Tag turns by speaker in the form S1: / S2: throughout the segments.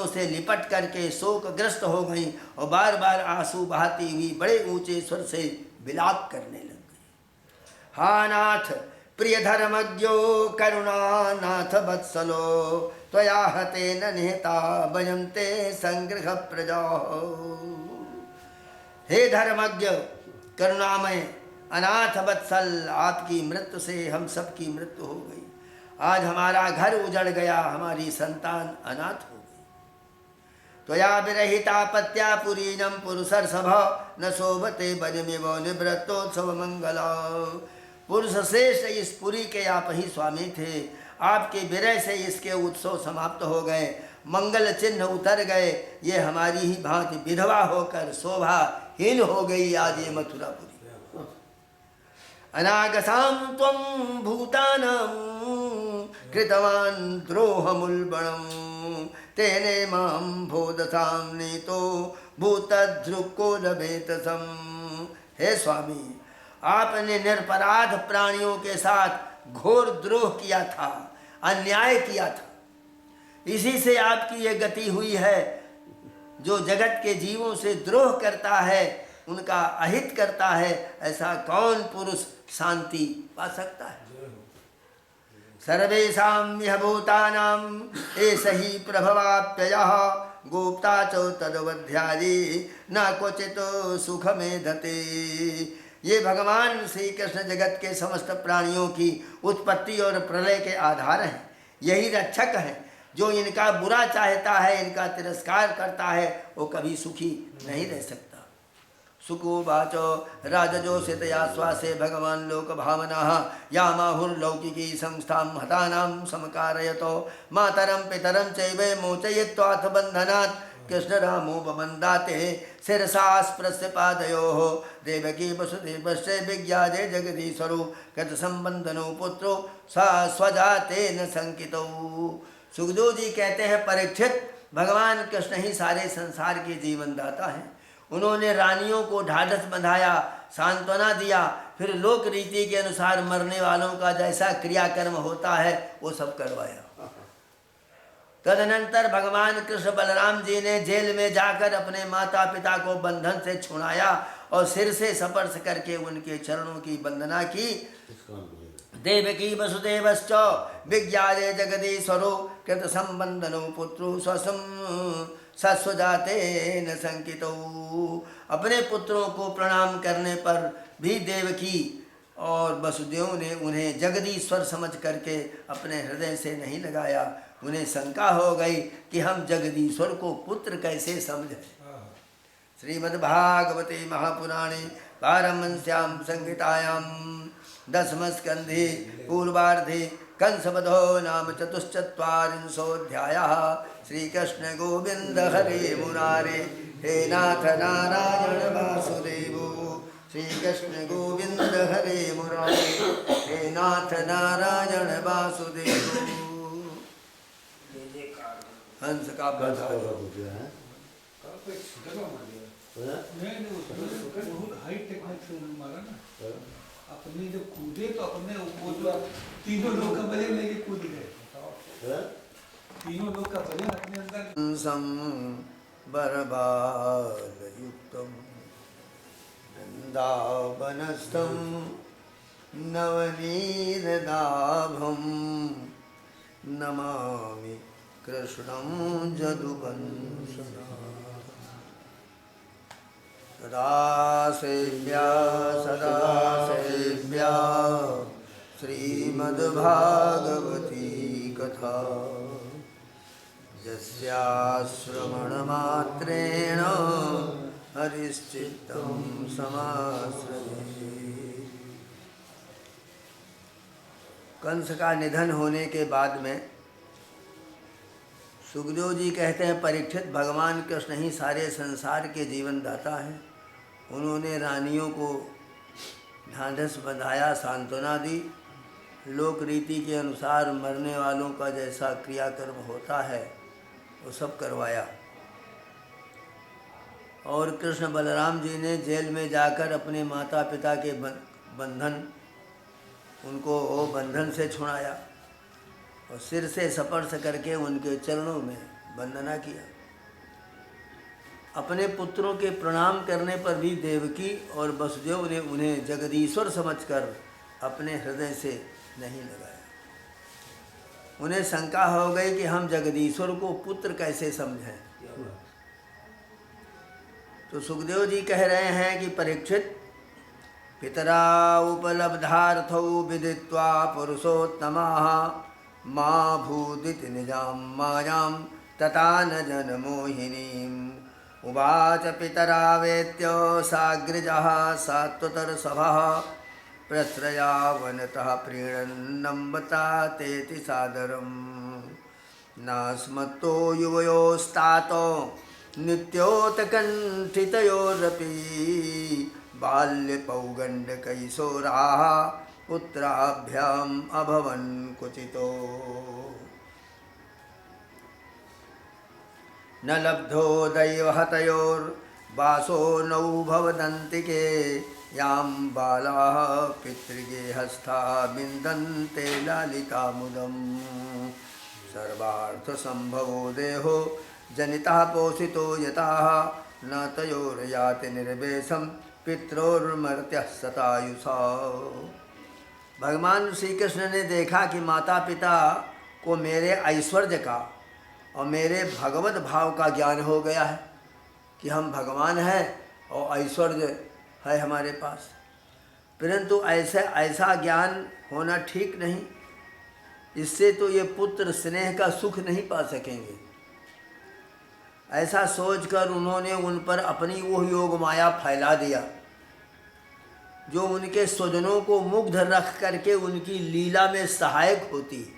S1: से लिपट करके शोकग्रस्त हो गई और बार बार आंसू बहाती हुई बड़े ऊंचे स्वर से विलाप करने लग गई। हा नाथ प्रिय धर्मज्ञो करुणानाथ वत्सलो त्वया हतेन निहता भजन्ते संग्रह प्रजा। हे धर्मज्ञ करुणामय अनाथ वत्सल, आपकी मृत्यु से हम सबकी मृत्यु हो गई। आज हमारा घर उजड़ गया, हमारी संतान अनाथ हो गई। त्वया विरहिता पत्या पुरीनम पुरुषर्षभ न शोभते बजमेव निवृत्तोत्सव मंगला। पुरुष श्रेष्ठ इस पुरी के आप ही स्वामी थे, आपके विरह से इसके उत्सव समाप्त हो गए, मंगल चिन्ह उतर गए। ये हमारी ही भांति विधवा होकर शोभाहीन हो गई आज ये मथुरापुरी। अनागसां त्वं भूतानां कृतवान् द्रोहमुल्बणं तेने मां भोदसां नीतो भूतध्रुको लभेतसं। हे स्वामी, आपने निरपराध प्राणियों के साथ घोर द्रोह किया था, अन्याय किया था, इसी से आपकी ये गति हुई है। जो जगत के जीवों से द्रोह करता है, उनका अहित करता है, ऐसा कौन पुरुष शांति पा सकता है। सर्वेषां यह भूतानां एष हि प्रभवाप्ययः गोप्ता च तदवध्यायी न क्वचित् सुखमेधते। ये भगवान श्री कृष्ण जगत के समस्त प्राणियों की उत्पत्ति और प्रलय के आधार हैं, यही रक्षक हैं। जो इनका बुरा चाहता है, इनका तिरस्कार करता है, वो कभी सुखी नहीं रह सकता। सुकुवाचो राजजोषितया श्वासे भगवान लोक भावना या माहुर्लौकिकी संस्थां हतानां समकारयतो मातरं पितरं चैव मोचयित्वाथ बन्धनात् कृष्णरामो बमन्दाते शिरसा स्पृश्य पादयोः देवकी वसुदेवस्य विज्ञाजे जगदीश्वरो गतसंबन्धनो पुत्रो सा स्वजातेन संकितो। सुखदेव जी कहते हैं, परीक्षित, भगवान कृष्ण ही सारे संसार के जीवन दाता हैं। उन्होंने रानियों को ढाढ़स बंधाया, सांत्वना दिया, फिर लोक रीति के अनुसार मरने वालों का जैसा क्रियाकर्म होता है वो सब करवाया। तदनंतर भगवान कृष्ण बलराम जी ने जेल में जाकर अपने माता पिता को बंधन से छुड़ाया और सिर से स्पर्श करके उनके चरणों की वंदना की। देवकी वसुदेवश्च विज्ञाये जगदीश्वरो कृत संबंधनो पुत्रो स्वसम सस्वजातेन संकितो। अपने पुत्रों को प्रणाम करने पर भी देवकी और वसुदेव ने उन्हें जगदीश्वर समझ करके अपने हृदय से नहीं लगाया। उन्हें शंका हो गई कि हम जगदीश्वर को पुत्र कैसे समझें। श्रीमद्भागवते महापुराणे पारमहंस्यां संहितायां दशमस्कन्धे पूर्वार्धे कंसवधो नाम चतुश्चत्वारिंशोऽध्यायः। श्रीकृष्ण गोविंद हरे मुरारे हे नाथ नारायण वासुदेवो। श्रीकृष्ण गोविंद हरे मुरारे हे नाथ नारायण वासुदेवो। हंस का
S2: अपने जो कूदे तो अपने वो जो तीनों लोग का बले लेके कूद गए, तीनों लोग का बले अपने अंदर।
S1: सं बरबाल युक्तम वृंदावनस्थं नवनीरदाभं नमामि कृष्णं जदुवंशना। सदा सेव्या श्रीमद्भागवती कथा यस्याः श्रवणमात्रेण हरिश्चित्तं समाश्रयेत्। कंस का निधन होने के बाद में सुखदेव जी कहते हैं, परीक्षित, भगवान कृष्ण ही सारे संसार के जीवन दाता हैं। उन्होंने रानियों को ढांढस बंधाया, सांत्वना दी, लोक रीति के अनुसार मरने वालों का जैसा क्रियाकर्म होता है वो सब करवाया। और कृष्ण बलराम जी ने जेल में जाकर अपने माता पिता के बंधन, उनको बंधन से छुड़ाया और सिर से स्पर्श करके उनके चरणों में वंदना किया। अपने पुत्रों के प्रणाम करने पर भी देवकी और वसुदेव ने उन्हें जगदीश्वर समझकर अपने हृदय से नहीं लगाया। उन्हें शंका हो गई कि हम जगदीश्वर को पुत्र कैसे समझें। तो सुखदेव जी कह रहे हैं कि परीक्षित, पितरा उपलब्धार्थौ विदित्वा पुरुषोत्तमाः मां भूदिति निजां मायां तथा न जनमोहिनीम् उवाच पितरा वेत्य साग्रजः सात्वतरसभः प्रश्रयावनतः प्रीणन्नम्बता तेति सादरम् नास्मत्तो युवयोस्तातो नित्योतकण्ठितयोरपि बाल्यपौगण्डकैशोराः पुत्राभ्याम् अभवन् कुचितो न लब्धो दैवहतयोर्वासो नौ भवदन्तिके यां बालाः पितृगेहस्था विन्दन्ते लालितामुदम् सर्वार्थसम्भवो देहो जनितः पोषितो यताः न तयोर्याति निर्वेशं पित्रोर्मर्त्यः शतायुषा। भगवान श्री कृष्ण ने देखा कि माता पिता को मेरे ऐश्वर्य का और मेरे भगवत भाव का ज्ञान हो गया है कि हम भगवान हैं और ऐश्वर्य है हमारे पास, परंतु ऐसा ज्ञान होना ठीक नहीं। इससे तो ये पुत्र स्नेह का सुख नहीं पा सकेंगे। ऐसा सोचकर उन्होंने उन पर अपनी वो योग माया फैला दिया जो उनके स्वजनों को मुग्ध रख करके उनकी लीला में सहायक होती।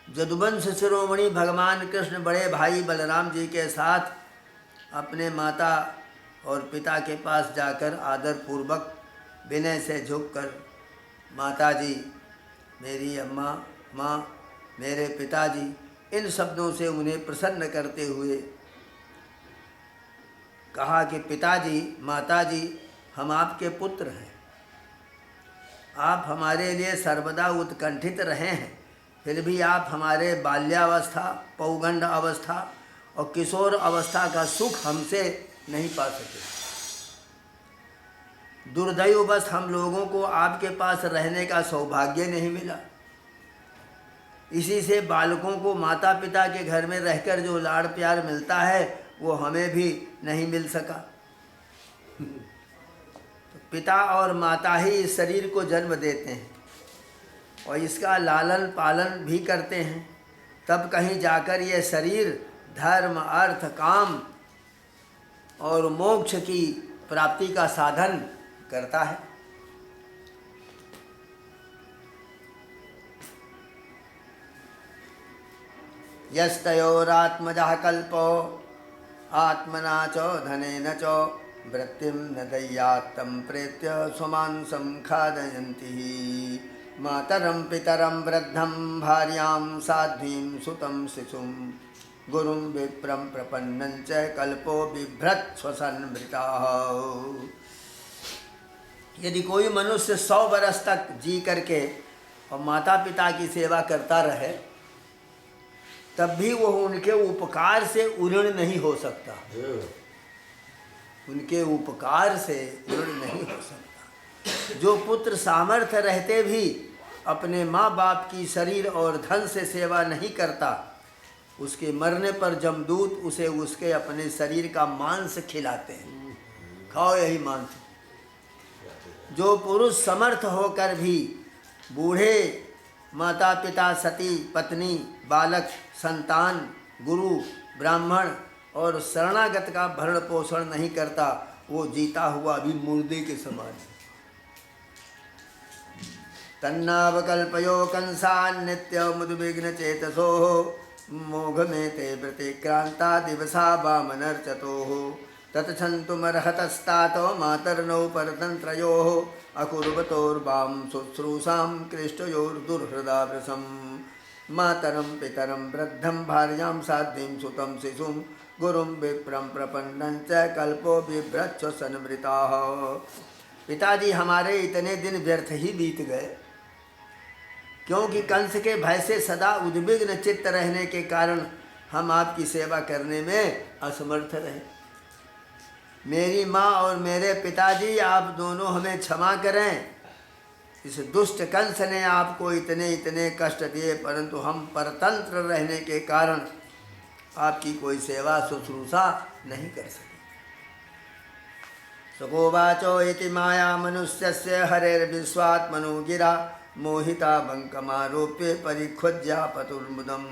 S1: यदुवंश शिरोमणि भगवान कृष्ण बड़े भाई बलराम जी के साथ अपने माता और पिता के पास जाकर आदर पूर्वक विनय से झुककर, माता जी मेरी अम्मा, माँ मेरे पिताजी, इन शब्दों से उन्हें प्रसन्न करते हुए कहा कि पिताजी, माताजी, हम आपके पुत्र हैं। आप हमारे लिए सर्वदा उत्कंठित रहे हैं, फिर भी आप हमारे बाल्यावस्था, पौगंड अवस्था और किशोर अवस्था का सुख हमसे नहीं पा सके। दुर्दैववश हम लोगों को आपके पास रहने का सौभाग्य नहीं मिला। इसी से बालकों को माता पिता के घर में रहकर जो लाड़ प्यार मिलता है वो हमें भी नहीं मिल सका। तो पिता और माता ही इस शरीर को जन्म देते हैं और इसका लालन पालन भी करते हैं, तब कहीं जाकर ये शरीर धर्म, अर्थ, काम और मोक्ष की प्राप्ति का साधन करता है। यस्तयोरात्मजः कल्पो आत्मना च धनेन च वृत्तिं न दय्यात्तं प्रेत्य स्वमांसं खादयन्ति। मातरं पितरं वृद्धं भार्यां साध्वीं सुतं शिशुं गुरुं विप्रं प्रपन्नं च कल्पो बिभ्रत् स्वसन्मृताः। यदि कोई मनुष्य 100 वर्ष तक जी करके और माता पिता की सेवा करता रहे तब भी वो उनके उपकार से उऋण नहीं हो सकता। उनके उपकार से ऋण नहीं हो सकता। जो पुत्र सामर्थ्य रहते भी अपने माँ बाप की शरीर और धन से सेवा नहीं करता, उसके मरने पर जमदूत उसे उसके अपने शरीर का मांस खिलाते हैं, खाओ यही मांस। जो पुरुष समर्थ होकर भी बूढ़े माता पिता, सती पत्नी, बालक, संतान, गुरु, ब्राह्मण और शरणागत का भरण पोषण नहीं करता, वो जीता हुआ भी मुर्दे के समान है। तन्नावकल्पयो कंसान नित्य मुद्विग्न चेतसो मोघ में ते प्रतिक्रांता दिवसा वामनर्चतो तत्छन्तुमर्हतस्तातो मातर्नौ परतन्त्रयोः अकुर्वतोर्वां शुश्रूषां क्लिष्टयोर्दुर्हृदा वृषं मातरं पितरं वृद्धं भार्यां साध्वीं सुतं शिशुं गुरुं विप्रं प्रपन्नं च कल्पो बिभ्रत् स्वसन्मृताः। पिताजी हमारे इतने दिन व्यर्थ ही बीत गए, क्योंकि कंस के भय से सदा उद्विग्न चित्त रहने के कारण हम आपकी सेवा करने में असमर्थ रहे। मेरी माँ और मेरे पिताजी, आप दोनों हमें क्षमा करें। इस दुष्ट कंस ने आपको इतने इतने कष्ट दिए, परंतु हम परतंत्र रहने के कारण आपकी कोई सेवा शुश्रूषा नहीं कर सके। सुकोवाचो इति माया मनुष्यस्य हरेर्विश्वात्मनो गिरा मोहिता बंकमारोप्य परिख्वज्या पतुर्मुदम।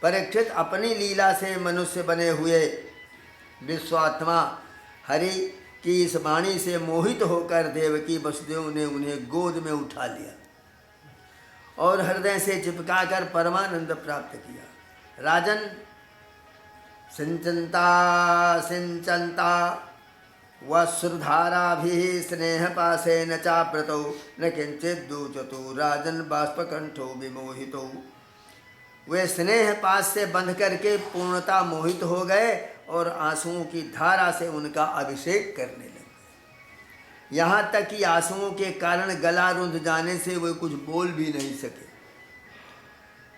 S1: परीक्षित, अपनी लीला से मनुष्य बने हुए विश्वात्मा हरि की इस वाणी से मोहित होकर देवकी वसुदेव ने उन्हें गोद में उठा लिया और हृदय से चिपकाकर परमानंद प्राप्त किया। राजन, सिंचंता सिंचंता वश्रुधाराभिः स्नेहपाशेन चाप्रतौ न किंचित् दूचतु राजन बाष्पकंठो विमोहितौ। वे स्नेह पास से बंध करके पूर्णता मोहित हो गए और आंसुओं की धारा से उनका अभिषेक करने लगे। यहाँ तक कि आंसुओं के कारण गला रुंध जाने से वे कुछ बोल भी नहीं सके।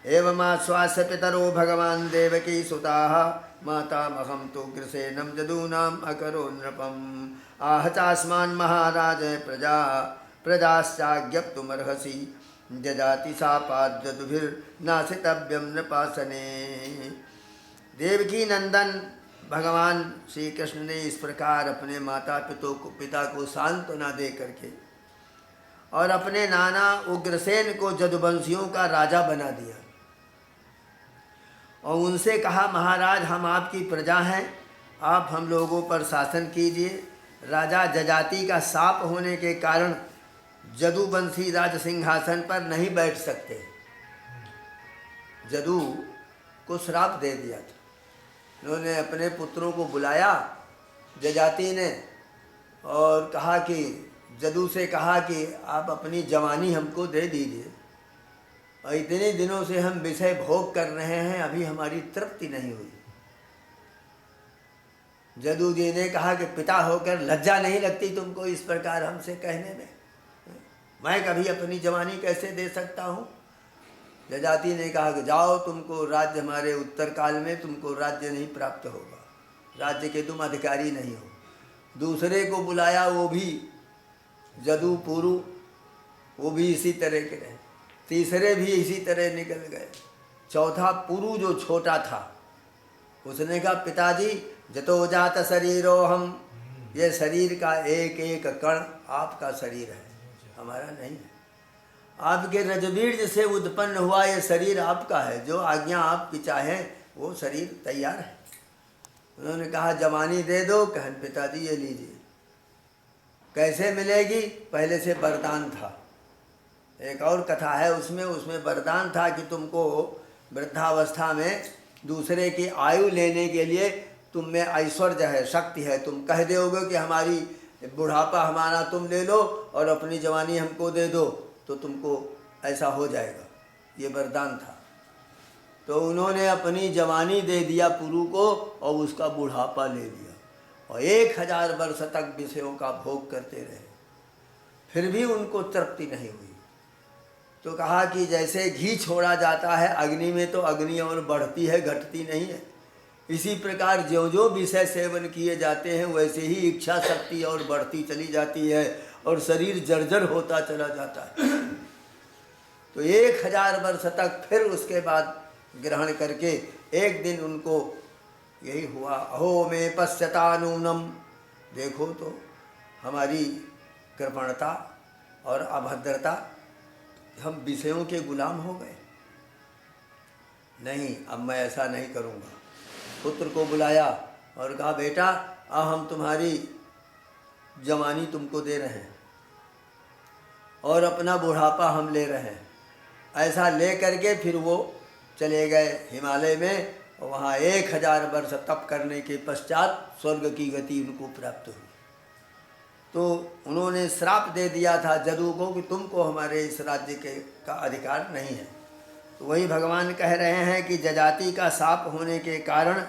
S1: एवं आश्वास्य पितरो भगवान देवकी सुताः मातामहं तु कृसेनं जदूनाम् अकरो नृपम् आह चास्मान् महाराज प्रजाश्चाज्ञप्तुमर्हसि जजाति शापाद्यदुभिर्नाशितव्यं नृपासने। देवकी नंदन भगवान श्री कृष्ण ने इस प्रकार अपने माता पिता को सांत्वना दे करके और अपने नाना उग्रसेन को जदुवंशियों का राजा बना दिया और उनसे कहा, महाराज हम आपकी प्रजा हैं, आप हम लोगों पर शासन कीजिए। राजा जजाति का शाप होने के कारण जदुवंशी राज सिंहासन पर नहीं बैठ सकते। जदू को श्राप दे दिया था। उन्होंने अपने पुत्रों को बुलाया जजाति ने और कहा कि जदू से कहा कि आप अपनी जवानी हमको दे दीजिए और इतने दिनों से हम विषय भोग कर रहे हैं, अभी हमारी तृप्ति नहीं हुई। जदू जी ने कहा कि पिता होकर लज्जा नहीं लगती तुमको इस प्रकार हमसे कहने में? मैं कभी अपनी जवानी कैसे दे सकता हूँ? जजाति ने कहा कि जाओ, तुमको राज्य, हमारे उत्तर काल में तुमको राज्य नहीं प्राप्त होगा, राज्य के तुम अधिकारी नहीं हो। दूसरे को बुलाया, वो भी जदू पुरु, वो भी इसी तरह के रहे। तीसरे भी इसी तरह निकल गए। चौथा पुरु जो छोटा था, उसने कहा पिताजी जतो जात शरीरो हम, ये शरीर का एक एक कण आपका शरीर है, हमारा नहीं है। आपके रजबीज से उत्पन्न हुआ ये शरीर आपका है, जो आज्ञा आपकी चाहे वो शरीर तैयार है। उन्होंने कहा जवानी दे दो। कहन पिताजी ये लीजिए। कैसे मिलेगी? पहले से वरदान था। एक और कथा है उसमें वरदान था कि तुमको वृद्धावस्था में दूसरे की आयु लेने के लिए तुम में ऐश्वर्य है, शक्ति है। तुम कह दोगे कि हमारी बुढ़ापा हमारा तुम ले लो और अपनी जवानी हमको दे दो, तो तुमको ऐसा हो जाएगा। ये वरदान था। तो उन्होंने अपनी जवानी दे दिया पुरु को और उसका बुढ़ापा ले लिया और 1000 वर्ष तक विषयों का भोग करते रहे, फिर भी उनको तृप्ति नहीं हुई। तो कहा कि जैसे घी छोड़ा जाता है अग्नि में, तो अग्नि और बढ़ती है, घटती नहीं है। इसी प्रकार जो जो विषय सेवन किए जाते हैं वैसे ही इच्छा शक्ति और बढ़ती चली जाती है और शरीर जर्जर होता चला जाता है। तो 1000 वर्ष तक फिर उसके बाद ग्रहण करके एक दिन उनको यही हुआ, अहो में पश्यता नूनम, देखो तो हमारी कृपणता और अभद्रता, हम विषयों के गुलाम हो गए। नहीं, अब मैं ऐसा नहीं करूँगा। पुत्र को बुलाया और कहा बेटा अब हम तुम्हारी जवानी तुमको दे रहे हैं और अपना बुढ़ापा हम ले रहे हैं। ऐसा ले करके फिर वो चले गए हिमालय में और वहाँ 1000 वर्ष तप करने के पश्चात स्वर्ग की गति उनको प्राप्त हुई। तो उन्होंने श्राप दे दिया था जदू को कि तुमको हमारे इस राज्य का अधिकार नहीं है। तो वही भगवान कह रहे हैं कि जजाति का शाप होने के कारण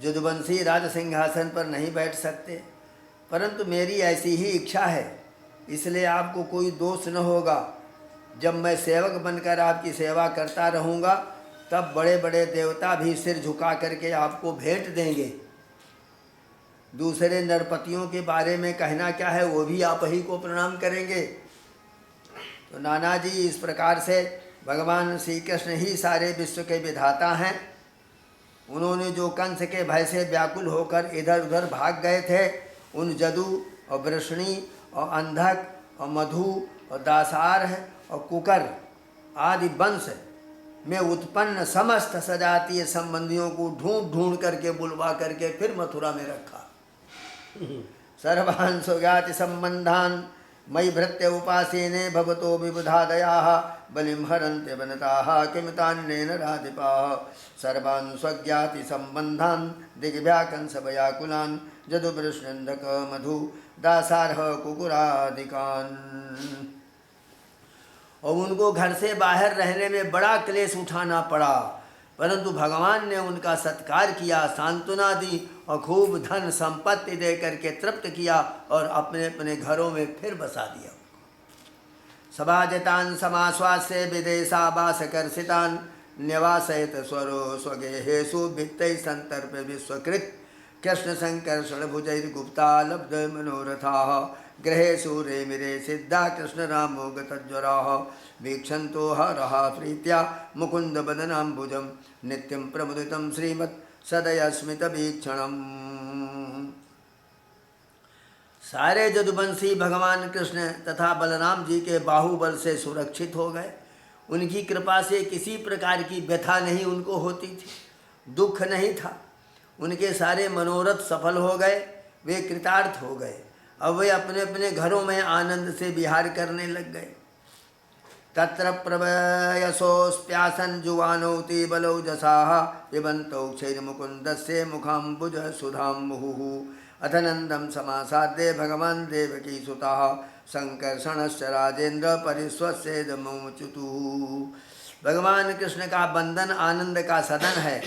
S1: जदुवंशी राज सिंहासन पर नहीं बैठ सकते, परंतु मेरी ऐसी ही इच्छा है, इसलिए आपको कोई दोष न होगा। जब मैं सेवक बनकर आपकी सेवा करता रहूँगा तब बड़े बड़े देवता भी सिर झुका करके आपको भेंट देंगे। दूसरे नरपतियों के बारे में कहना क्या है, वो भी आप ही को प्रणाम करेंगे। तो नाना जी, इस प्रकार से भगवान श्री कृष्ण ही सारे विश्व के विधाता हैं। उन्होंने जो कंस के भय से व्याकुल होकर इधर उधर भाग गए थे, उन जदु और वृष्णि और अंधक और मधु और दासार और कुकर आदि वंश में उत्पन्न समस्त सजातीय संबंधियों को ढूंढ ढूंढ करके बुलवा करके फिर मथुरा में रखा। सर्वान् सुज्ञाति संबंधान मयि भृत्य उपासेने भवतो विबुधादयाः बलिं हरन्ते वनताः किं तान्नेन राधिपाः सर्वान् स्वज्ञाति संबंधान दिग्भ्याकंस व्याकुलान् जदु वृष्ण्यन्धक मधु दासारः कुकुरादिकान्। और उनको घर से बाहर रहने में बड़ा क्लेश उठाना पड़ा, परंतु भगवान ने उनका सत्कार किया, सांत्वना दी और खूब धन संपत्ति दे करके तृप्त किया और अपने अपने घरों में फिर बसा दिया। सभाजितान समाश्वास्य विदेशावासकर्षितान निवासयत स्वरो स्वगेहेषु भित्तैः संतर्प्य विश्वकृत कृष्ण संकर्षण भुजैर्गुप्ता लब्ध मनोरथाः गृहेषु रेमिरे सिद्धा कृष्ण रामो गतज्वराः वीक्षन्तो हरः प्रीत्या मुकुन्द बदनाम्बुजं नित्यं प्रमुदितं श्रीमत् सदयस्मितवीक्षणम्। सारे जदुवंशी भगवान कृष्ण तथा बलराम जी के बाहुबल से सुरक्षित हो गए। उनकी कृपा से किसी प्रकार की व्यथा नहीं उनको होती थी, दुख नहीं था। उनके सारे मनोरथ सफल हो गए, वे कृतार्थ हो गए। अब वे अपने अपने घरों में आनंद से विहार करने लग गए। तत्र प्रवयसोऽस्प्यासन् जुवानौति बलौ जसाः पिबन्तौ क्षैरमुकुन्दस्य मुखाम्बुज सुधां मुहुः अथ नन्दं समासाद्य भगवान् देवकी सुताः संकर्षणश्च राजेन्द्र परिस्वस्येदमुच्युतुः। भगवान कृष्ण का बंधन आनंद का सदन है,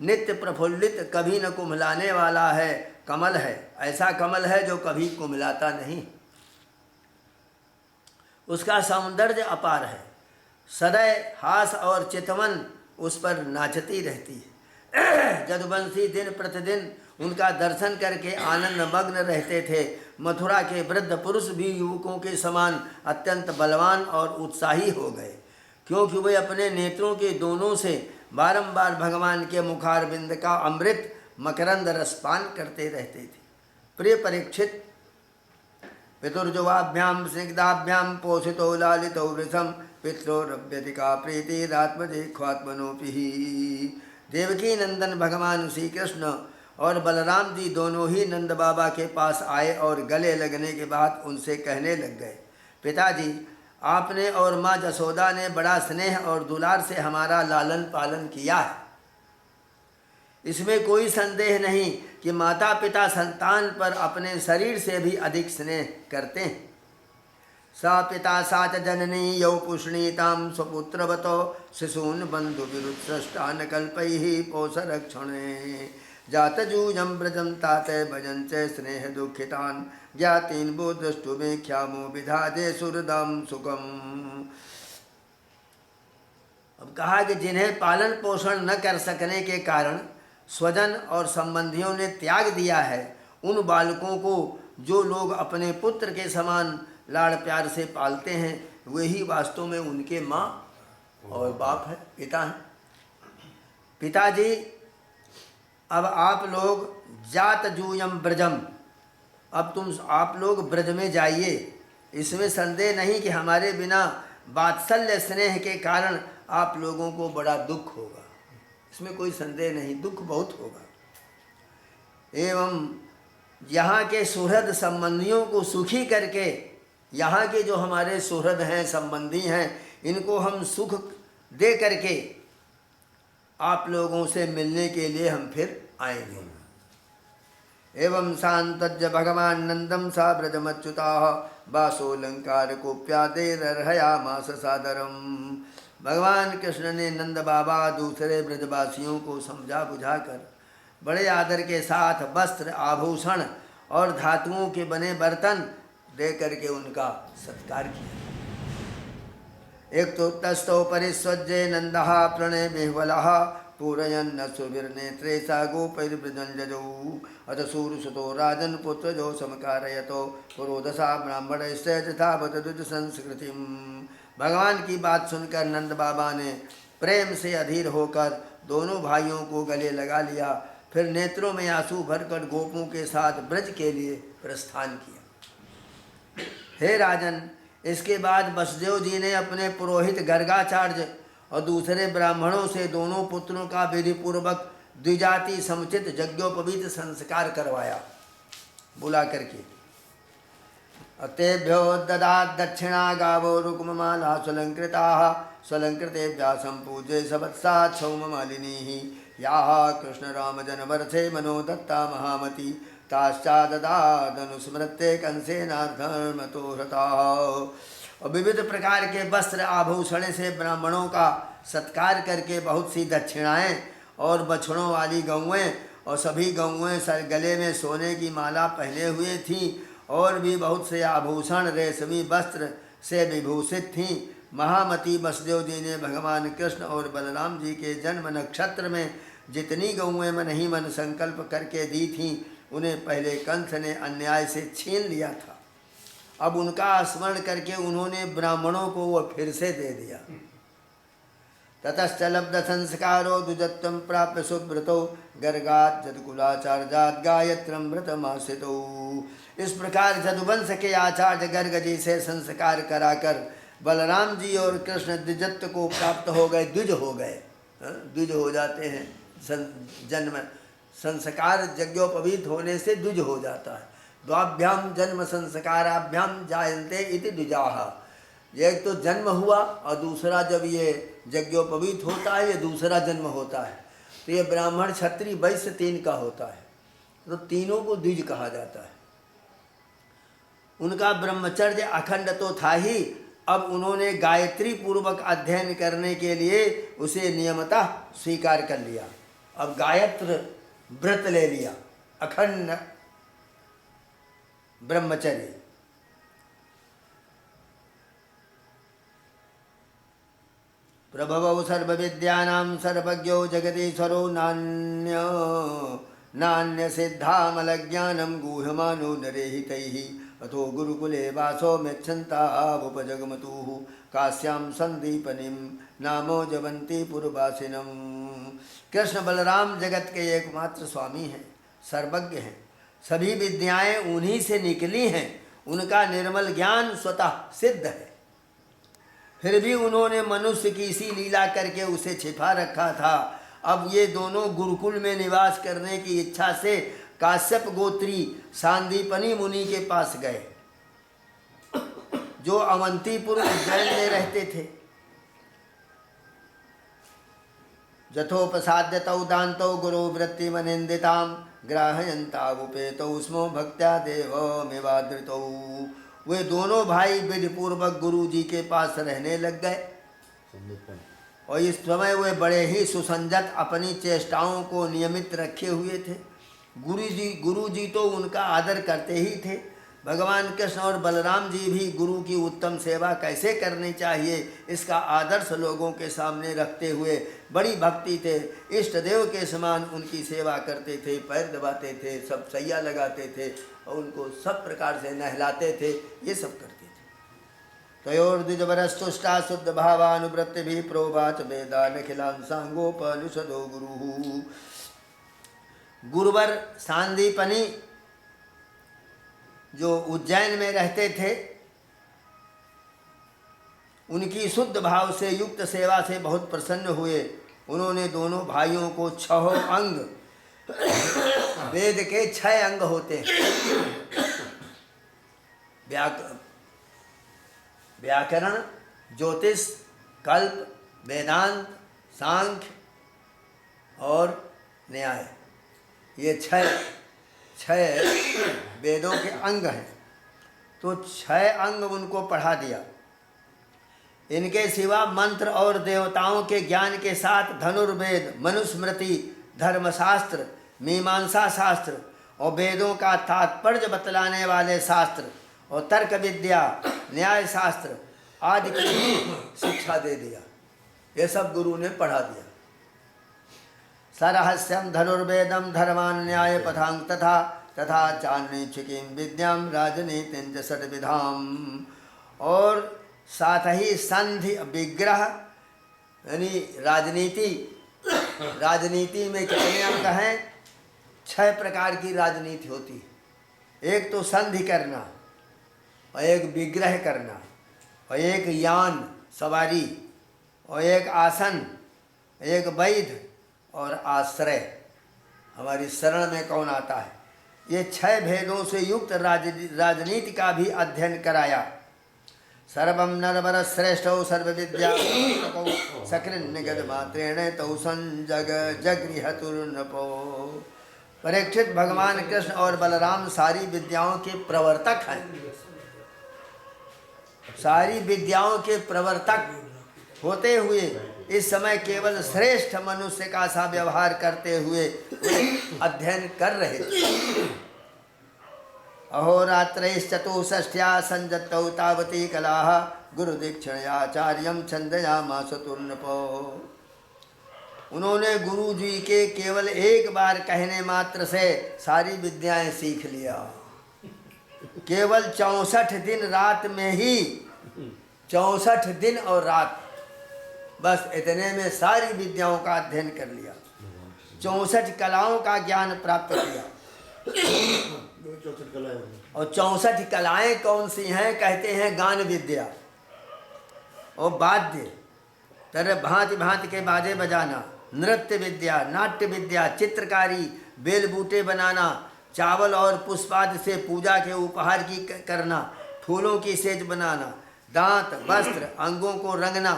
S1: नित्य प्रफुल्लित, कभी न कुम्हलाने वाला है, कमल है। ऐसा कमल है जो कभी कुम्हलाता नहीं, उसका सौंदर्य अपार है। सदैव हास और चितवन उस पर नाचती रहती है। जदुवंशी दिन प्रतिदिन उनका दर्शन करके आनंद मग्न रहते थे। मथुरा के वृद्ध पुरुष भी युवकों के समान अत्यंत बलवान और उत्साही हो गए, क्योंकि वे अपने नेत्रों के दोनों से बारंबार भगवान के मुखारविंद का अमृत मकरंद रसपान करते रहते थे। प्रिय परीक्षित, पितुर्जुवाभ्याम स्निग्धाभ्याम पोषितो लालितो वृषम पित्रोरभ्यधिका प्रीतिरात्मदेख्वात्मनोपि। देवकी नंदन भगवान श्री कृष्ण और बलराम जी दोनों ही नंद बाबा के पास आए और गले लगने के बाद उनसे कहने लग गए, पिताजी, आपने और माँ जसोदा ने बड़ा स्नेह और दुलार से हमारा लालन पालन किया है। इसमें कोई संदेह नहीं कि माता पिता संतान पर अपने शरीर से भी अधिक स्नेह करते हैं। सा पिता सा च जननी यौ पुष्णीतां स्वपुत्रवतो शिशून् बंधु विरुत्सृष्टान् कल्पैः पोषरक्षणे जातजूजं व्रजं तात भजं च स्नेह दुःखितान् ज्ञातीन् वो द्रष्टुमे ख्यामो विधाजे सुहृदां सुखम्। अब कहा कि जिन्हें पालन पोषण न कर सकने के कारण स्वजन और संबंधियों ने त्याग दिया है, उन बालकों को जो लोग अपने पुत्र के समान लाड़ प्यार से पालते हैं, वही वास्तव में उनके माँ और बाप है, पिता हैं। पिताजी, अब आप लोग जात जूयम ब्रजम, अब आप लोग ब्रज में जाइए। इसमें संदेह नहीं कि हमारे बिना वात्सल्य स्नेह के कारण आप लोगों को बड़ा दुख होगा, इसमें कोई संदेह नहीं, दुख बहुत होगा। एवं यहाँ के सुहृद संबंधियों को सुखी करके, यहाँ के जो हमारे सुहृद हैं, संबंधी हैं, इनको हम सुख दे करके आप लोगों से मिलने के लिए हम फिर आएंगे। एवं शांतज्य भगवान नंदम सा ब्रजमच्युताः बासोलंकार कोप्यादेरर्हयामास सादरम। भगवान कृष्ण ने नंद बाबा दूसरे ब्रजवासियों को समझा बुझाकर बड़े आदर के साथ वस्त्र, आभूषण और धातुओं के बने बर्तन दे करके उनका सत्कार किया। एक तो तस्थो परिस्वज्ये नंदः प्रणय बिह्वलः पूरयन्न सुविर्नेत्रे सा गोपैर्वृजंजजौ अथ सूरसुतो राजन् पुत्रजो समकारयतो पुरोदशा ब्राह्मणस्य यथावत द्विज संस्कृतिम। भगवान की बात सुनकर नंद बाबा ने प्रेम से अधीर होकर दोनों भाइयों को गले लगा लिया। फिर नेत्रों में आंसू भरकर गोपों के साथ ब्रज के लिए प्रस्थान किया। हे राजन, इसके बाद वसुदेव जी ने अपने पुरोहित गर्गाचार्य और दूसरे ब्राह्मणों से दोनों पुत्रों का विधि पूर्वक द्विजाति समुचित यज्ञोपवीत संस्कार करवाया बुला करके। तेभ्यो ददात दक्षिणा गावो रुक्ममाला स्वलंकृताः स्वलंकृतेभ्यः संपूज्य सवत्सा क्षौममालिनीः याः कृष्ण राम जनवर्षे मनो दत्ता महामती ताश्चाददादनुस्मृत्य कंसेनार्धमतो हृताः। और विविध प्रकार के वस्त्र आभूषण से ब्राह्मणों का सत्कार करके बहुत सी दक्षिणाएं और बछड़ों वाली गौएं और सभी गौएं सर गले में सोने की माला पहने हुए थीं और भी बहुत से आभूषण रेशमी वस्त्र से विभूषित थीं। महामती वसुदेव जी ने भगवान कृष्ण और बलराम जी के जन्म नक्षत्र में जितनी गौएं मन ही मन संकल्प करके दी थीं उन्हें पहले कंस ने अन्याय से छीन लिया था। अब उनका स्मरण करके उन्होंने ब्राह्मणों को वो फिर से दे दिया। ततश्च लब्ध संस्कारो द्विजत्वं प्राप्य सुव्रतो गर्गात् जदकुलाचार्यात् गायत्रं व्रतमाश्रितो। इस प्रकार जदुवंश के आचार्य गर्ग जी से संस्कार कराकर बलराम जी और कृष्ण द्विजत्व को प्राप्त हो गए, द्विज हो गए। द्विज हो जाते हैं, जन्म संस्कार यज्ञोपवीत होने से द्विज हो जाता है। द्वाभ्याम जन्म संस्काराभ्याम जायन्ते इति द्विजाः। एक तो जन्म हुआ और दूसरा जब ये यज्ञोपवीत होता है ये दूसरा जन्म होता है। तो ये ब्राह्मण क्षत्रिय वैश्य तीन का होता है, तो तीनों को द्विज कहा जाता है। उनका ब्रह्मचर्य अखंड तो था ही, अब उन्होंने गायत्री पूर्वक अध्ययन करने के लिए उसे नियमतः स्वीकार कर लिया। अब गायत्र व्रत ले लिया, अखंड ब्रह्मचर्य। प्रभवौ सर्वविद्यानां सर्वज्ञो जगदीश्वरो नान्य सिद्धामलज्ञानं गूह्यमानो नरेहितैः अथो गुरुकुले वासो मेच्छन्तावुपजगमतुः काश्यां संदीपनिं नामो जवन्ती पुरवासिनम। कृष्ण बलराम जगत के एकमात्र स्वामी हैं, सर्वज्ञ हैं, सभी विद्याएं उन्हीं से निकली हैं, उनका निर्मल ज्ञान स्वतः सिद्ध है। फिर भी उन्होंने मनुष्य की सी लीला करके उसे छिपा रखा था। अब ये दोनों गुरुकुल में निवास करने की इच्छा से काश्यप गोत्री सांदीपनी मुनि के पास गए, जो अवंतीपुर उज्जैन में रहते थे। जथोपसाद्यतौ दान्तौ गुरु वृत्ति मनिंदितां ग्राहयन्तावुपेतौ स्मो भक्त्या देवमेवादृतौ। वे दोनों भाई विधि पूर्वक गुरु जी के पास रहने लग गए और इस समय वे बड़े ही सुसंजत अपनी चेष्टाओं को नियमित रखे हुए थे। गुरु जी तो उनका आदर करते ही थे। भगवान कृष्ण और बलराम जी भी गुरु की उत्तम सेवा कैसे करनी चाहिए इसका आदर्श लोगों के सामने रखते हुए बड़ी भक्ति थे। इष्ट देव के समान उनकी सेवा करते थे, पैर दबाते थे, सब सैया लगाते थे और उनको सब प्रकार से नहलाते थे, ये सब करते थे। तयोर्द्विजवरस्तुष्टा शुद्ध भावानुवृत्ति भी प्रोवाच वेदानखिलां सांगोपनिषदो गुरु। गुरुवर सांदीपनी जो उज्जैन में रहते थे, उनकी शुद्ध भाव से युक्त सेवा से बहुत प्रसन्न हुए। उन्होंने दोनों भाइयों को 6 अंग, वेद के 6 अंग होते हैं, व्याकरण, ज्योतिष, कल्प, वेदांत, सांख्य और न्याय, ये 6 वेदों के अंग हैं। तो 6 अंग उनको पढ़ा दिया। इनके सिवा मंत्र और देवताओं के ज्ञान के साथ धनुर्वेद, मनुस्मृति, धर्मशास्त्र, मीमांसा शास्त्र और वेदों का तात्पर्य बतलाने वाले शास्त्र और तर्क विद्या, न्याय शास्त्र आदि की शिक्षा दे दिया। ये सब गुरु ने पढ़ा दिया। सरहस्यम धनुर्वेदम धर्मान न्याय पथांग तथा तथा चान्निक्षिकीं विद्याम राजनीतिं च षड्विधाम। और साथ ही संधि विग्रह यानी राजनीति। राजनीति में कितने अंग हैं? 6 प्रकार की राजनीति होती है। एक तो संधि करना, और एक विग्रह करना, और एक यान सवारी, और एक आसन, एक वैध, और आश्रय। हमारी शरण में कौन आता है? ये 6 भेदों से युक्त राजनीति का भी अध्ययन कराया। सर्वम नरवर श्रेष्ठौ सर्वविद्या सकृन्निगद मात्रेण तौ संजग जगृहतुर्नपो। परीक्षित भगवान कृष्ण और बलराम सारी विद्याओं के प्रवर्तक हैं। सारी विद्याओं के प्रवर्तक होते हुए इस समय केवल श्रेष्ठ मनुष्य का सा व्यवहार करते हुए अध्ययन कर रहे थे। अहोरात्रैश्चतुष्षष्ट्या संजतौ तावती कलाः गुरुदीक्षणयाचार्यं छन्दयामास तुर्नपो। उन्होंने गुरु जी के केवल एक बार कहने मात्र से सारी विद्याएं सीख लिया। केवल 64 दिन रात में ही, 64 दिन और रात, बस इतने में सारी विद्याओं का अध्ययन कर लिया। 64 कलाओं का ज्ञान प्राप्त किया। और 64 कलाएं कौन सी हैं? कहते हैं गान विद्या और वाद्य, तरह भांति भांति के बाजे बजाना, नृत्य विद्या, नाट्य विद्या, चित्रकारी, बेल बूटे बनाना, चावल और पुष्पादि से पूजा के उपहार की करना, फूलों की सेज बनाना, दांत, वस्त्र, अंगों को रंगना,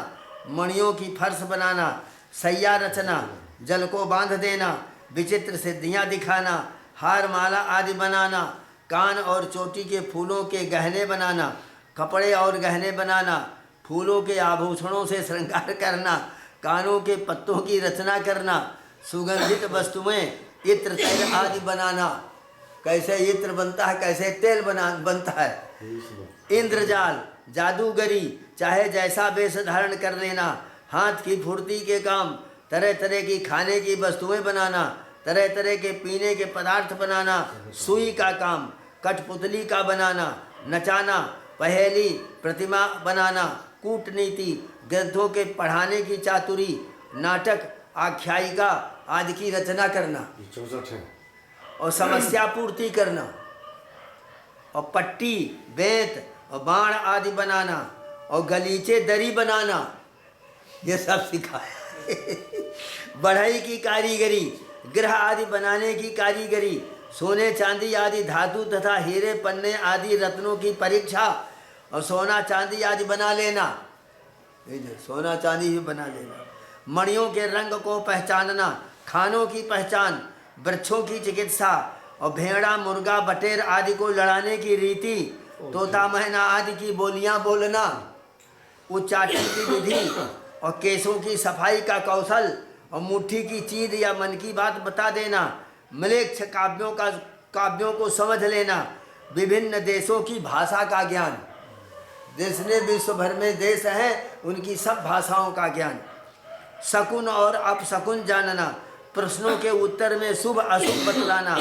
S1: मणियों की फर्श बनाना, सैया रचना, जल को बांध देना, विचित्र सिद्धियां दिखाना, हार माला आदि बनाना, कान और चोटी के फूलों के गहने बनाना, कपड़े और गहने बनाना, फूलों के आभूषणों से श्रृंगार करना, कानों के पत्तों की रचना करना, सुगंधित वस्तुएं, इत्र तेल आदि बनाना। कैसे इत्र बनता है, कैसे तेल बनता है। इंद्रजाल, जादूगरी, चाहे जैसा वेश धारण कर लेना, हाथ की फुर्ती के काम, तरह तरह की खाने की वस्तुएं बनाना, तरह तरह के पीने के पदार्थ बनाना, सुई का काम, कठपुतली का बनाना, नचाना, पहेली, प्रतिमा बनाना, कूटनीति, ग्रंथों के पढ़ाने की चातुरी, नाटक, आख्यायिका आदि की रचना करना, और समस्या पूर्ति करना, और पट्टी, बेंत और बाण आदि बनाना, और गलीचे दरी बनाना, ये सब सिखाया। बढ़ई की कारीगरी, ग्रह आदि बनाने की कारीगरी, सोने चांदी आदि धातु तथा हीरे पन्ने आदि रत्नों की परीक्षा, और सोना चांदी आदि बना लेना, सोना चांदी भी बना लेना, मणियों के रंग को पहचानना, खानों की पहचान, वृक्षों की चिकित्सा, और भेड़ा, मुर्गा, बटेर आदि को लड़ाने की रीति, तोता मैना आदि की बोलियां बोलना, उच्चाटन की विधि, और केशों की सफाई का कौशल, और मुट्ठी की चीज या मन की बात बता देना, मलेच्छ काव्यों को समझ लेना, विभिन्न देशों की भाषा का ज्ञान, जिसने विश्व भर में देश हैं उनकी सब भाषाओं का ज्ञान, शकुन और अपशकुन जानना, प्रश्नों के उत्तर में शुभ अशुभ बतलाना,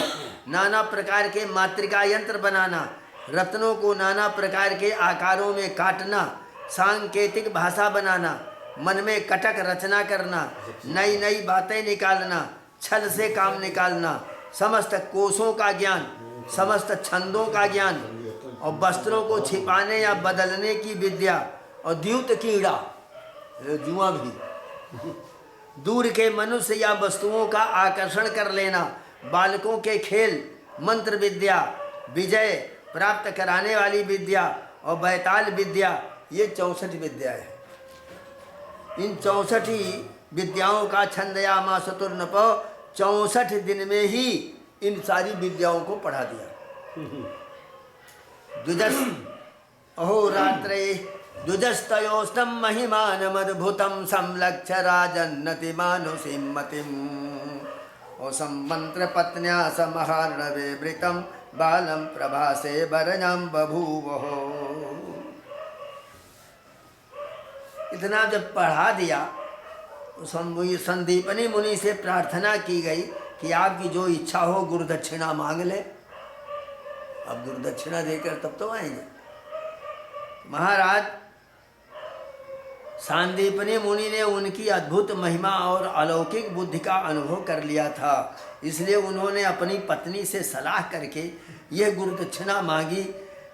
S1: नाना प्रकार के मातृका यंत्र बनाना, रत्नों को नाना प्रकार के आकारों में काटना, सांकेतिक भाषा बनाना, मन में कटक रचना करना, नई नई बातें निकालना, छल से काम निकालना, समस्त कोशों का ज्ञान, समस्त छंदों का ज्ञान, और वस्त्रों को छिपाने या बदलने की विद्या, और द्यूत कीड़ा, जुआ भी, दूर के मनुष्य या वस्तुओं का आकर्षण कर लेना, बालकों के खेल, मंत्र विद्या, विजय प्राप्त कराने वाली विद्या, और बैताल विद्या, ये 64 विद्या है। इन 64 विद्याओं का छन्दयामास तुर्नप, 64 दिन में ही इन सारी विद्याओं को पढ़ा दिया। द्विजस अहोरात्रे द्विजस्तयोष्टम महिमानमद्भुतं संलक्ष्य राजन्नति मानुषीं मतिम्। ओसं मंत्र पत्न्या समहार्णवे वृतं बालं प्रभासे वरजं बभूवः। इतना जब पढ़ा दिया तो संदीपनी मुनि से प्रार्थना की गई कि आपकी जो इच्छा हो गुरुदक्षिणा मांग ले। अब गुरुदक्षिणा देकर तब तो आएंगे। महाराज संदीपनी मुनि ने उनकी अद्भुत महिमा और अलौकिक बुद्धि का अनुभव कर लिया था, इसलिए उन्होंने अपनी पत्नी से सलाह करके यह गुरुदक्षिणा मांगी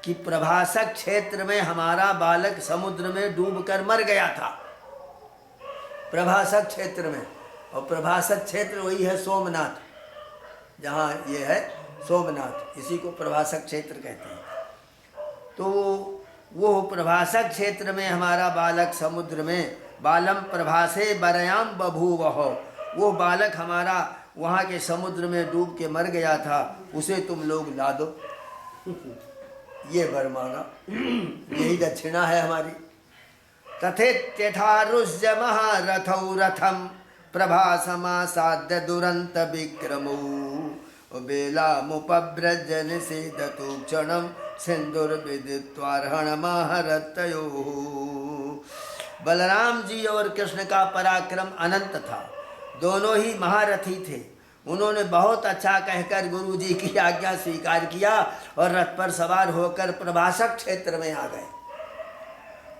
S1: कि प्रभासक क्षेत्र में हमारा बालक समुद्र में डूबकर मर गया था। प्रभासक क्षेत्र में, और प्रभासक क्षेत्र वही है सोमनाथ, जहाँ ये है सोमनाथ, इसी को प्रभासक क्षेत्र कहते हैं। तो वो प्रभासक क्षेत्र में हमारा बालक समुद्र में बालम प्रभासे बरयाम बभूवह, वो बालक हमारा वहाँ के समुद्र में डूब के मर गया था, उसे तुम लोग ला दो। ये वर मांगा, यही दक्षिणा है हमारी। तथेत्यथारुष्य महारथौ रथम प्रभासमासाद्य दुरंत विक्रमो बेलामुपव्रज निषेधतु क्षणम सिंदूरविदित्वार्हण महारथयो। बलराम जी और कृष्ण का पराक्रम अनंत था, दोनों ही महारथी थे। उन्होंने बहुत अच्छा कहकर गुरु जी की आज्ञा स्वीकार किया और रथ पर सवार होकर प्रभासक क्षेत्र में आ गए।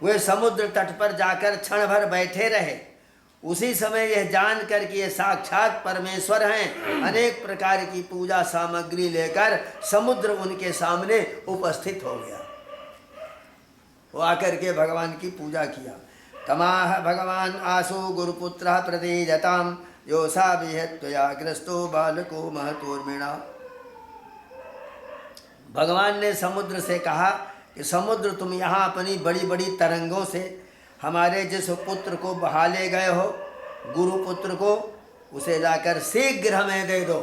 S1: वे समुद्र तट पर जाकर क्षण भर बैठे रहे। उसी समय यह जानकर कि ये साक्षात परमेश्वर हैं, अनेक प्रकार की पूजा सामग्री लेकर समुद्र उनके सामने उपस्थित हो गया। वो आकर के भगवान की पूजा किया। तमाह भगवान आसु गुरुपुत्र प्रतीजताम योसा विहत्वया ग्रस्तो बालको महतोर्मिणा। भगवान ने समुद्र से कहा कि समुद्र, तुम यहाँ अपनी बड़ी बड़ी तरंगों से हमारे जिस पुत्र को बहा ले गए हो, गुरुपुत्र को, उसे लाकर शीघ्र हमें दे दो।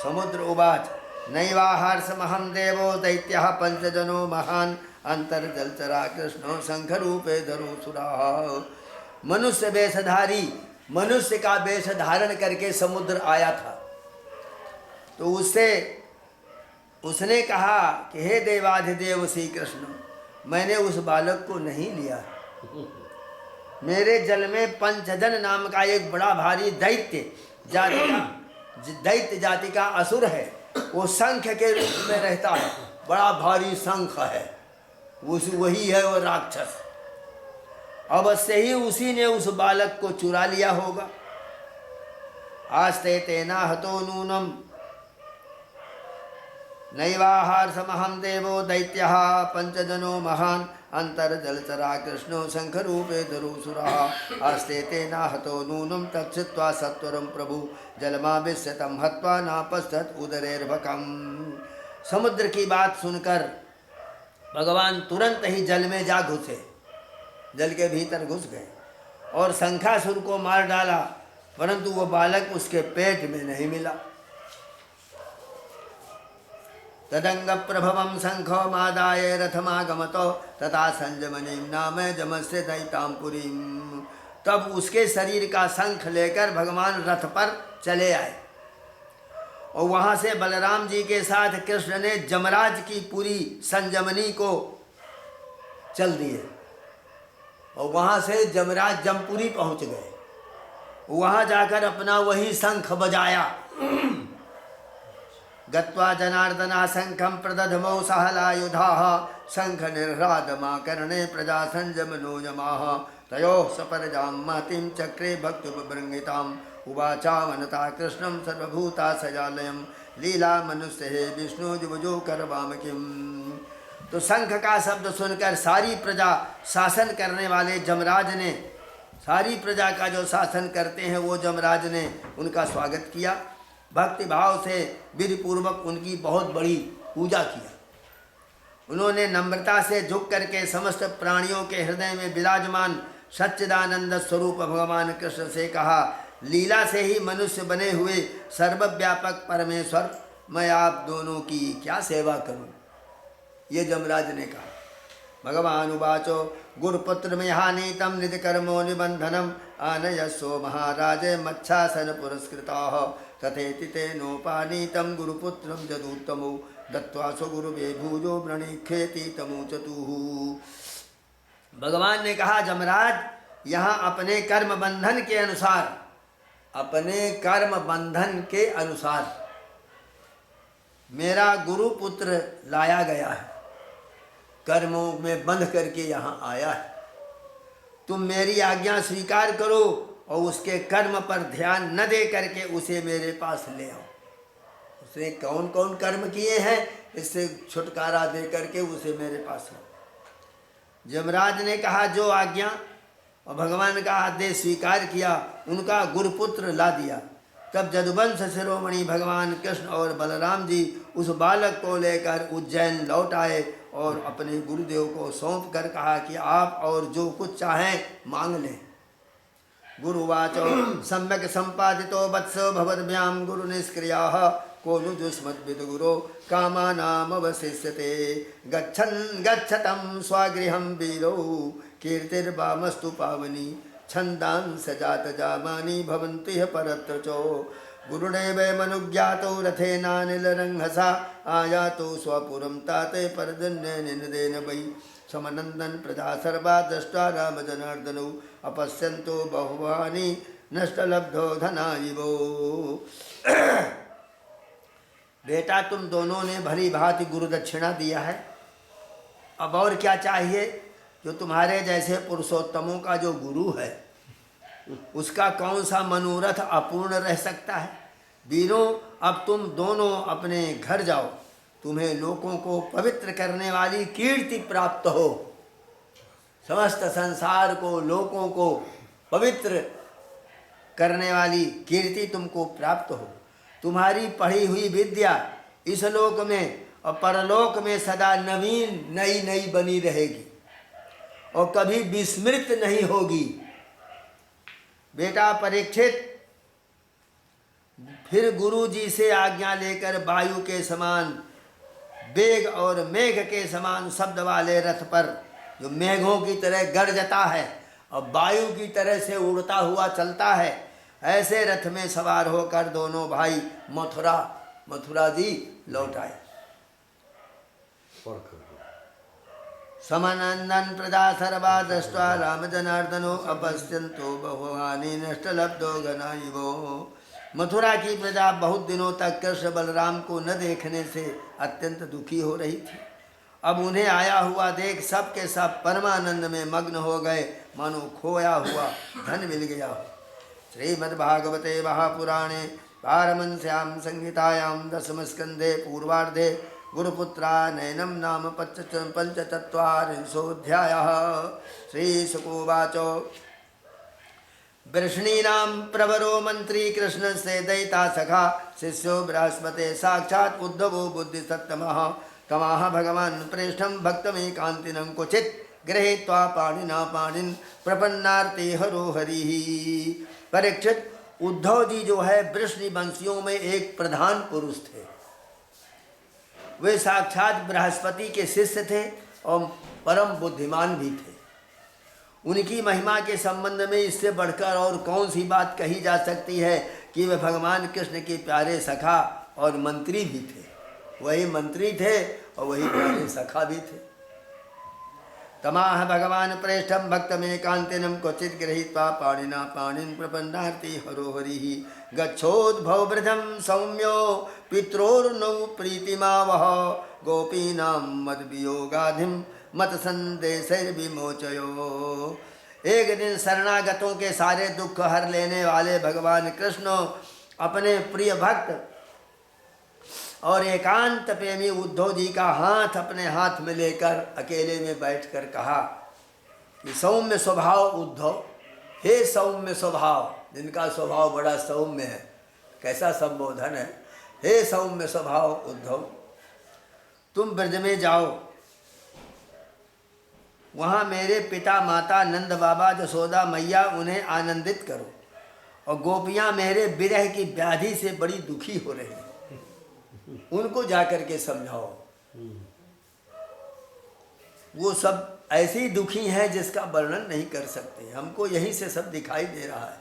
S1: समुद्र उवाच नैवाहर्षमहं देवो दैत्यः पंचजनो महान अंतर्जलचरा कृष्णो शंख रूपे धरुसुरा। मनुष्य वेशधारी, मनुष्य का वेश धारण करके समुद्र आया था। तो उसने कहा कि हे देवाधिदेव श्री कृष्ण, मैंने उस बालक को नहीं लिया। मेरे जल में पंचजन नाम का एक बड़ा भारी दैत्य जाति का असुर है। वो शंख के रूप में रहता है, बड़ा भारी शंख है, वही है वो राक्षस। अवश्य ही उसी ने उस बालक को चुरा लिया होगा। आस्ते तेना हतो नूनम नैवाहार्षमहं देवो दैत्यः पंचजनो महान अंतर्जलचरा कृष्णो शंख रूपे धरुसुरः। आस्ते तेना हतो नूनं तच्छ्रुत्वा सत्वरं प्रभु जलमाविश्यतं हत्वा नापश्यत् उदरेर्भकम्। समुद्र की बात सुनकर भगवान तुरंत ही जल में जा घुसे, जल के भीतर घुस गए और शंखासुर को मार डाला, परंतु वो बालक उसके पेट में नहीं मिला। तदंग प्रभवम शंखो मादाय रथमागमतो तथा संजमनीं नाम जमस्य दैताम पुरीं। तब उसके शरीर का शंख लेकर भगवान रथ पर चले आए और वहाँ से बलराम जी के साथ कृष्ण ने जमराज की पुरी संजमनी को चल दिए और वहाँ से जमराज जमपुरी पहुँच गए। वहाँ जाकर अपना वही शंख बजाया। गत्वा जनार्दना शंखं प्रदधमौ सहलायुधाः शंख निर्ह्रादमाकर्णे प्रजा संजमनो यमाः तयोः सपरजां महतीं चक्रे भक्तुपबृंहिताम् उवाचावनता कृष्णं सर्वभूता सजालयं लीला मनुष्य हे विष्णु जुबुजो करवाम किम। तो शंख का शब्द सुनकर सारी प्रजा शासन करने वाले जमराज ने, सारी प्रजा का जो शासन करते हैं वो जमराज ने उनका स्वागत किया। भक्ति भाव से विधिपूर्वक उनकी बहुत बड़ी पूजा किया। उन्होंने नम्रता से झुक करके समस्त प्राणियों के हृदय में विराजमान सच्चिदानंद स्वरूप भगवान कृष्ण से कहा, लीला से ही मनुष्य बने हुए सर्वव्यापक परमेश्वर, मैं आप दोनों की क्या सेवा करूं। ये जमराज ने कहा। भगवान उवाचो गुरुपुत्र मेहानीतम निधि कर्मो निबंधनम आनयस्व महाराजे मच्छासन पुरस्कृताः तथेति तेनोपानीतं गुरुपुत्रं जदुत्तमो दत्त्वा स्वगुरुवे भूजो व्रणिखेति तमुचतुः। भगवान ने कहा जमराज, यहाँ अपने कर्म बंधन के अनुसार, अपने कर्म बंधन के अनुसार मेरा गुरु पुत्र लाया गया है, कर्मों में बंध करके यहाँ आया है। तुम मेरी आज्ञा स्वीकार करो और उसके कर्म पर ध्यान न दे करके उसे मेरे पास ले आओ। उसने कौन कौन कर्म किए हैं, इससे छुटकारा दे करके उसे मेरे पास लाओ। यमराज ने कहा जो आज्ञा, और भगवान का आदेश स्वीकार किया, उनका गुरुपुत्र ला दिया। तब जदुवंश शिरोमणि भगवान कृष्ण और बलराम जी उस बालक को लेकर उज्जैन लौट आए और अपने गुरुदेव को सौंप कर कहा कि आप और जो कुछ चाहें मांग लें। गुरुवाचो सम्यक संपादितो वत्सो भवद्भ्याम गुरु निष्क्रियाः को नु दुष्मद्विद गुरो कामानामवशिष्यते गच्छन् गच्छतं स्वगृहं वीरो कीर्तिर्वामस्तु पावनी छन्दांस जात जामानि भवन्ति परत्र चो गुरुदेव मनुज्ञातो रथेनानिलरंहसा आयातो स्वपुरं ताते परदन्य निनदेन वै समनंदन प्रजा सर्वा दृष्ट्वा राम जनार्दनौ अपश्यन्तो बहुवानि नष्टलब्धो धनायिवो। बेटा तुम दोनों ने भली भांति गुरु दक्षिणा दिया है, अब और क्या चाहिए? जो तुम्हारे जैसे पुरुषोत्तमों का जो गुरु है उसका कौन सा मनोरथ अपूर्ण रह सकता है। वीरों अब तुम दोनों अपने घर जाओ, तुम्हें लोगों को पवित्र करने वाली कीर्ति प्राप्त हो, समस्त संसार को लोगों को पवित्र करने वाली कीर्ति तुमको प्राप्त हो। तुम्हारी पढ़ी हुई विद्या इस लोक में और परलोक में सदा नवीन नई नई बनी रहेगी और कभी विस्मृत नहीं होगी। बेटा परीक्षित फिर गुरु जी से आज्ञा लेकर वायु के समान वेग और मेघ के समान शब्द वाले रथ पर, जो मेघों की तरह गरजता है और वायु की तरह से उड़ता हुआ चलता है, ऐसे रथ में सवार होकर दोनों भाई मथुरा जी लौट आए। समनंदन प्रजा सर्वा दृष्ट्वा राम जनार्दनो अपश्यन्तो बहुवानि नष्टलब्धो गणायिवो। मथुरा की प्रजा बहुत दिनों तक कृष्ण बलराम को न देखने से अत्यंत दुखी हो रही थी। अब उन्हें आया हुआ देख सब के सब परमानंद में मग्न हो गए, मानो खोया हुआ धन मिल गया हो। श्रीमद्भागवते महापुराणे पारमहंस्यां संहितायां दशम स्कंधे पूर्वार्धे गुरुपुत्रानयनं नाम पंचचत्वारिंशोऽध्यायः। श्रीशुकोवाच वृष्णीनां प्रवरो मंत्री कृष्णस्य दयिता सखा शिष्यो बृहस्पते साक्षात् उद्धवो बुद्धिसत्तमः तमाह भगवान् प्रेष्ठं भक्तमेकान्तिनं क्वचित् गृहीत्वा पाणिना पाणिन् प्रपन्नार्ते हरो हरिः। परीक्षित, उद्धव जी जो है वृष्णि वंशियों में एक प्रधान पुरुष थे। वे साक्षात बृहस्पति के शिष्य थे और परम बुद्धिमान भी थे। उनकी महिमा के संबंध में इससे बढ़कर और कौन सी बात कही जा सकती है कि वे भगवान कृष्ण के प्यारे सखा और मंत्री भी थे। वही मंत्री थे और वही प्यारे सखा भी थे। तमाह भगवान प्रेष्ठम भक्तमेकान्तिनं क्वचित् गृहीत्वा पाणिना पाणिन् प्रपन्नार्ति हरो हरिः। गच्छोद्भववृद्धं सौम्यो पित्रोर्नौ प्रीतिमावह गोपीनां मद्वियोगाधिं मत संदेशैर्विमोचयो। एक दिन शरणागतों के सारे दुख हर लेने वाले भगवान कृष्ण अपने प्रिय भक्त और एकांत प्रेमी उद्धव जी का हाथ अपने हाथ में लेकर अकेले में बैठकर कहा कि सौम्य स्वभाव उद्धव, हे सौम्य स्वभाव, जिनका स्वभाव बड़ा सौम्य है, कैसा संबोधन है, हे सौम्य स्वभाव उद्धव, तुम ब्रज में जाओ, वहाँ मेरे पिता माता नंद बाबा जसोदा मैया उन्हें आनंदित करो, और गोपियाँ मेरे विरह की व्याधि से बड़ी दुखी हो रही हैं, उनको जाकर के समझाओ। वो सब ऐसी दुखी हैं जिसका वर्णन नहीं कर सकते, हमको यहीं से सब दिखाई दे रहा है।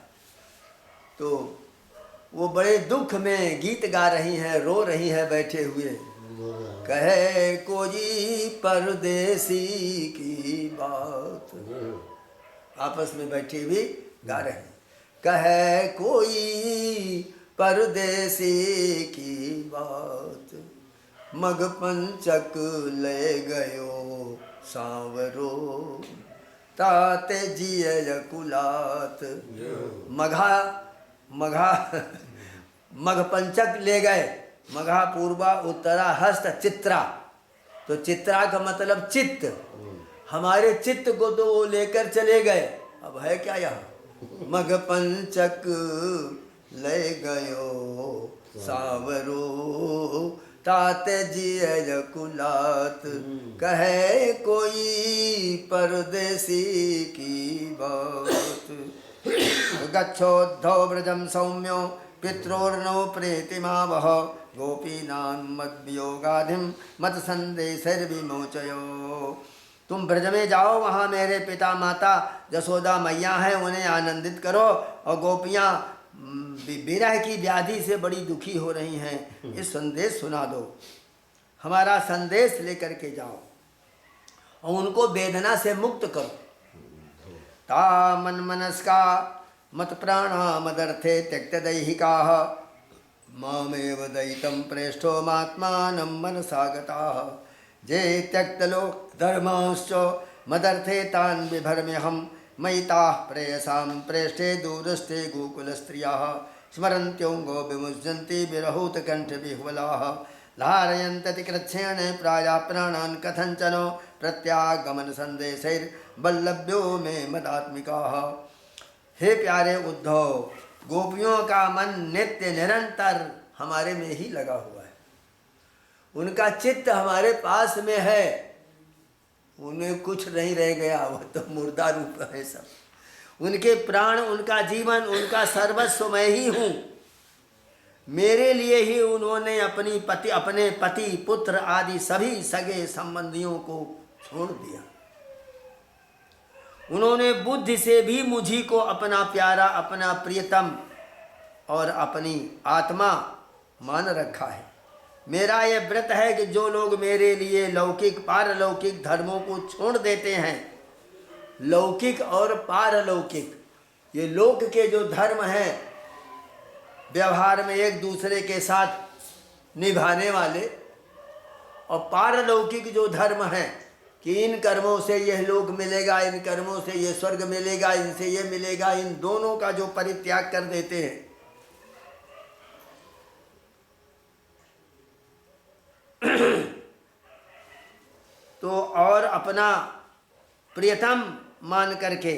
S1: तो वो बड़े दुख में गीत गा रही हैं, रो रही हैं बैठे हुए, कहे कोई परदेसी की बात। आपस में बैठे हुए गा रहे हैं। कहे कोई परदेसी की बात, मग पंचक ले गयो सांवरो, ताते जिय कुलात। मघा मघ पंचक ले गए। मघा पूर्वा उत्तरा हस्त चित्रा। तो चित्रा का मतलब चित्त। हमारे चित्त को तो वो लेकर चले गए। अब है क्या यहाँ? मघ पंचक ले गयो सांवरो, ताते जिय कुलात। कहे कोई परदेसी की बात। गच्छोद्धव व्रजम सौम्यो पित्रोर्नो प्रीतिमावह, गोपीनां मद्वियोगाधिं मत संदेशैर्विमोचयो। तुम ब्रज में जाओ, वहाँ मेरे पिता माता जसोदा मैया हैं, उन्हें आनंदित करो। और गोपियाँ विरह की व्याधि से बड़ी दुखी हो रही हैं, ये संदेश सुना दो। हमारा संदेश लेकर के जाओ और उनको वेदना से मुक्त करो। ता मन मनस्का मत प्राणा मदर्थे त्यक्त दैहिकाः, मामेव दयितं प्रेष्ठो मात्मानं मनसा गताः। जे त्यक्तलोक धर्मांश्च मदर्थे तान् बिभर्म्यहं, मयिताः प्रेयसां प्रेष्ठे दूरस्थे गोकुलस्त्रियाः। स्मरन्त्योऽङ्गो विमुच्यन्ति विरहूतकण्ठविह्वलाः, धारयन्त्यतिकृच्छेण प्राया प्राणान् कथञ्चनो, प्रत्यागमन संदेशैर्वल्लभ्यो मे मदात्मिकाः। हे प्यारे उद्धव, गोपियों का मन नित्य निरंतर हमारे में ही लगा हुआ है। उनका चित्त हमारे पास में है। उन्हें कुछ नहीं रह गया, वह तो मुर्दा रूप है सब। उनके प्राण, उनका जीवन, उनका सर्वस्व मैं ही हूँ। मेरे लिए ही उन्होंने अपने पति पुत्र आदि सभी सगे संबंधियों को छोड़ दिया। उन्होंने बुद्धि से भी मुझी को अपना प्यारा, अपना प्रियतम और अपनी आत्मा मान रखा है। मेरा ये व्रत है कि जो लोग मेरे लिए लौकिक पारलौकिक धर्मों को छोड़ देते हैं, लौकिक और पारलौकिक, ये लोक के जो धर्म हैं व्यवहार में एक दूसरे के साथ निभाने वाले, और पारलौकिक जो धर्म हैं कि इन कर्मों से यह लोक मिलेगा, इन कर्मों से ये स्वर्ग मिलेगा, इनसे ये मिलेगा, इन दोनों का जो परित्याग कर देते हैं, तो और अपना प्रियतम मान करके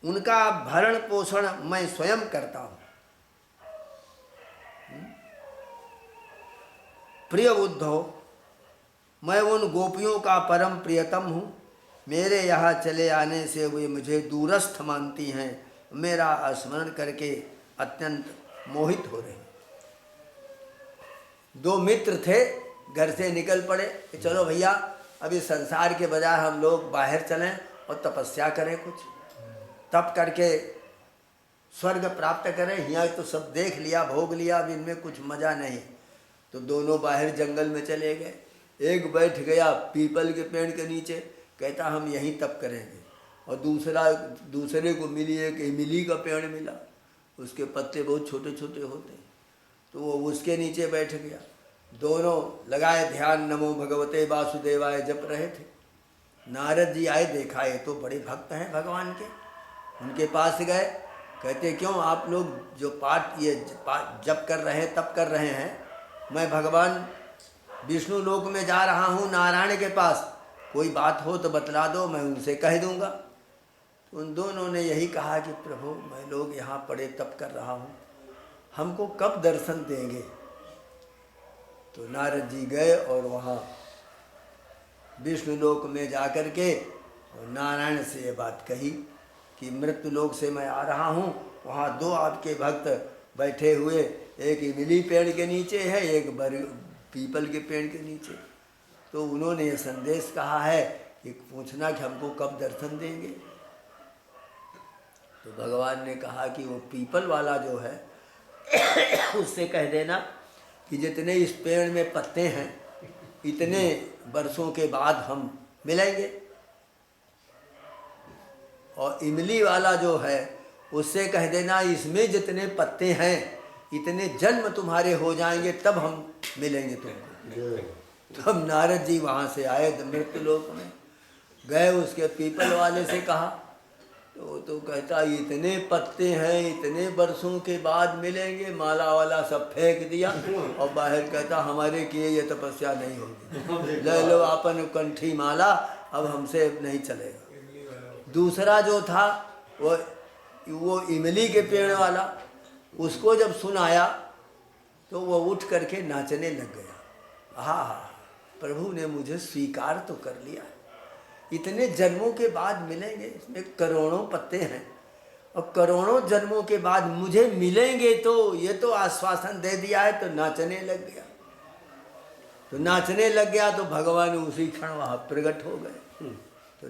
S1: उनका भरण पोषण मैं स्वयं करता हूँ। प्रिय उद्धव, मैं उन गोपियों का परम प्रियतम हूँ। मेरे यहाँ चले आने से वे मुझे दूरस्थ मानती हैं, मेरा स्मरण करके अत्यंत मोहित हो रहे हैं। दो मित्र थे, घर से निकल पड़े कि चलो भैया अभी संसार के बजाय हम लोग बाहर चलें और तपस्या करें, कुछ तप करके स्वर्ग प्राप्त करें। यहाँ तो सब देख लिया, भोग लिया, अब इनमें कुछ मज़ा नहीं। तो दोनों बाहर जंगल में चले गए। एक बैठ गया पीपल के पेड़ के नीचे, कहता हम यहीं तप करेंगे। और दूसरे को मिली एक इमली का पेड़ मिला, उसके पत्ते बहुत छोटे छोटे होते हैं, तो वो उसके नीचे बैठ गया। दोनों लगाए ध्यान, नमो भगवते वासुदेवाय जप रहे थे। नारद जी आए, देखा ये तो बड़े भक्त हैं भगवान के। उनके पास गए, कहते क्यों आप लोग जो पाठ ये जप कर रहे हैं, तप कर रहे हैं, मैं भगवान विष्णु लोक में जा रहा हूँ नारायण के पास, कोई बात हो तो बतला दो, मैं उनसे कह दूंगा। तो उन दोनों ने यही कहा कि प्रभु मैं लोग यहाँ पड़े तप कर रहा हूँ, हमको कब दर्शन देंगे। तो नारद जी गए और वहाँ विष्णु लोक में जाकर के और नारायण से ये बात कही कि मृत्यु लोक से मैं आ रहा हूँ, वहाँ दो आपके भक्त बैठे हुए, एक इमली पेड़ के नीचे है, एक पीपल के पेड़ के नीचे। तो उन्होंने ये संदेश कहा है कि पूछना कि हमको कब दर्शन देंगे। तो भगवान ने कहा कि वो पीपल वाला जो है उससे कह देना कि जितने इस पेड़ में पत्ते हैं इतने वर्षों के बाद हम मिलेंगे। और इमली वाला जो है उससे कह देना इसमें जितने पत्ते हैं इतने जन्म तुम्हारे हो जाएंगे तब हम मिलेंगे तुमको। तब नारद जी वहाँ से आए मृत्युलोक में, गए उसके पीपल वाले से कहा तो कहता इतने पत्ते हैं इतने वर्षों के बाद मिलेंगे, माला वाला सब फेंक दिया और बाहर कहता हमारे किए ये तपस्या नहीं होगी, ले लो अपन कंठी माला, अब हमसे नहीं चलेगा। दूसरा जो था वो इमली के पेड़ वाला, उसको जब सुनाया तो वो उठ करके नाचने लग गया। हाँ, प्रभु ने मुझे स्वीकार तो कर लिया, इतने जन्मों के बाद मिलेंगे, इसमें करोड़ों पत्ते हैं और करोड़ों जन्मों के बाद मुझे मिलेंगे, तो ये तो आश्वासन दे दिया है। तो नाचने लग गया, तो नाचने लग गया तो भगवान उसी क्षण वहाँ प्रकट हो गए। तो